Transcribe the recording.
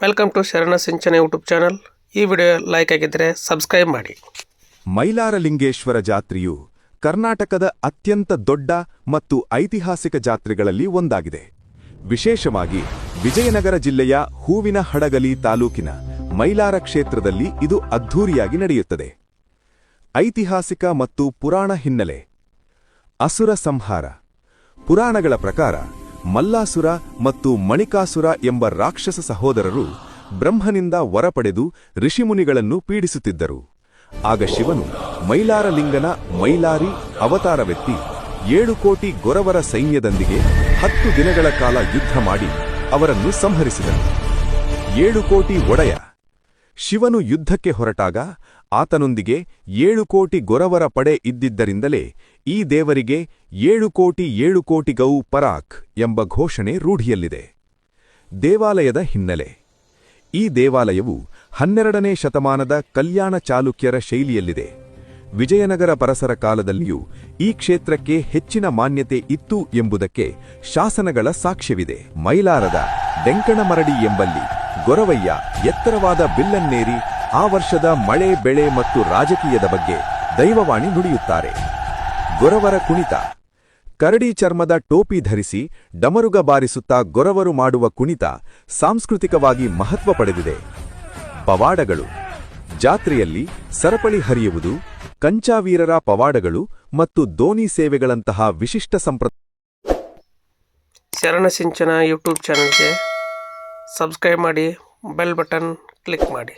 Welcome to ಶರಣ ಸಿಂಚನ YouTube channel. ಈ video like ಆಗಿದ್ದರೆ ಸಬ್ಸ್ಕ್ರೈಬ್ ಮಾಡಿ. ಮೈಲಾರಲಿಂಗೇಶ್ವರ ಜಾತ್ರೆಯು ಕರ್ನಾಟಕದ ಅತ್ಯಂತ ದೊಡ್ಡ ಮತ್ತು ಐತಿಹಾಸಿಕ ಜಾತ್ರೆಗಳಲ್ಲಿ ಒಂದಾಗಿದೆ. ವಿಶೇಷವಾಗಿ ವಿಜಯನಗರ ಜಿಲ್ಲೆಯ ಹೂವಿನಹಡಗಲಿ ತಾಲೂಕಿನ ಮೈಲಾರ ಕ್ಷೇತ್ರದಲ್ಲಿ ಇದು ಅದ್ಧೂರಿಯಾಗಿ ನಡೆಯುತ್ತದೆ. ಐತಿಹಾಸಿಕ ಮತ್ತು ಪುರಾಣ ಹಿನ್ನೆಲೆ. ಅಸುರ ಸಂಹಾರ. ಪುರಾಣಗಳ ಪ್ರಕಾರ ಮಲ್ಲಾಸುರ ಮತ್ತು ಮಣಿಕಾಸುರ ಎಂಬ ರಾಕ್ಷಸ ಸಹೋದರರು ಬ್ರಹ್ಮನಿಂದ ವರ ಪಡೆದು ಋಷಿಮುನಿಗಳನ್ನು ಪೀಡಿಸುತ್ತಿದ್ದರು. ಆಗ ಶಿವನು ಮೈಲಾರಲಿಂಗನ ಮೈಲಾರಿ ಅವತಾರವೆತ್ತಿ 7 ಕೋಟಿ ಗೊರವರ ಸೈನ್ಯದೊಂದಿಗೆ 10 ದಿನಗಳ ಕಾಲ ಯುದ್ಧ ಮಾಡಿ ಅವರನ್ನು ಸಂಹರಿಸಿದನು. 7 ಕೋಟಿ ಒಡೆಯ ಶಿವನು ಯುದ್ಧಕ್ಕೆ ಹೊರಟಾಗ ಆತನೊಂದಿಗೆ 7 ಕೋಟಿ ಗೊರವರ ಪಡೆ ಇದ್ದಿದ್ದರಿಂದಲೇ ಈ ದೇವರಿಗೆ 7 ಕೋಟಿ ಗೌ ಪರಾಕ್ ಎಂಬ ಘೋಷಣೆ ರೂಢಿಯಲ್ಲಿದೆ. ದೇವಾಲಯದ ಹಿನ್ನೆಲೆ. ಈ ದೇವಾಲಯವು 12ನೇ ಶತಮಾನದ ಕಲ್ಯಾಣ ಚಾಲುಕ್ಯರ ಶೈಲಿಯಲ್ಲಿದೆ. ವಿಜಯನಗರ ಪರಸರ ಕಾಲದಲ್ಲಿಯೂ ಈ ಕ್ಷೇತ್ರಕ್ಕೆ ಹೆಚ್ಚಿನ ಮಾನ್ಯತೆ ಇತ್ತು ಎಂಬುದಕ್ಕೆ ಶಾಸನಗಳ ಸಾಕ್ಷ್ಯವಿದೆ. ಮೈಲಾರದ ಡೆಂಕಣಮರಡಿ ಎಂಬಲ್ಲಿ ಗೊರವಯ್ಯ ಎತ್ತರವಾದ ಬಿಲ್ಲನ್ನೇರಿ ಆ ವರ್ಷದ ಮಳೆ ಬೆಳೆ ಮತ್ತು ರಾಜಕೀಯದ ಬಗ್ಗೆ ದೈವವಾಣಿ ನುಡಿಯುತ್ತಾರೆ. ಗೊರವರ ಕುಣಿತ. ಕರಡಿ ಚರ್ಮದ ಟೋಪಿ ಧರಿಸಿ ಡಮರುಗ ಬಾರಿಸುತ್ತಾ ಗೊರವರು ಮಾಡುವ ಕುಣಿತ ಸಾಂಸ್ಕೃತಿಕವಾಗಿ ಮಹತ್ವ ಪಡೆದಿದೆ. ಪವಾಡಗಳು. ಜಾತ್ರೆಯಲ್ಲಿ ಸರಪಳಿ ಹರಿಯುವುದು, ಕಂಚಾವೀರರ ಪವಾಡಗಳು ಮತ್ತು ದೋಣಿ ಸೇವೆಗಳಂತಹ ವಿಶಿಷ್ಟ ಶರಣ ಸಿಂಚನ ಯೂಟ್ಯೂಬ್ ಚಾನಲ್ಗೆ ಸಬ್ಸ್ಕ್ರೈಬ್ ಮಾಡಿ, ಬೆಲ್ ಬಟನ್ ಕ್ಲಿಕ್ ಮಾಡಿ.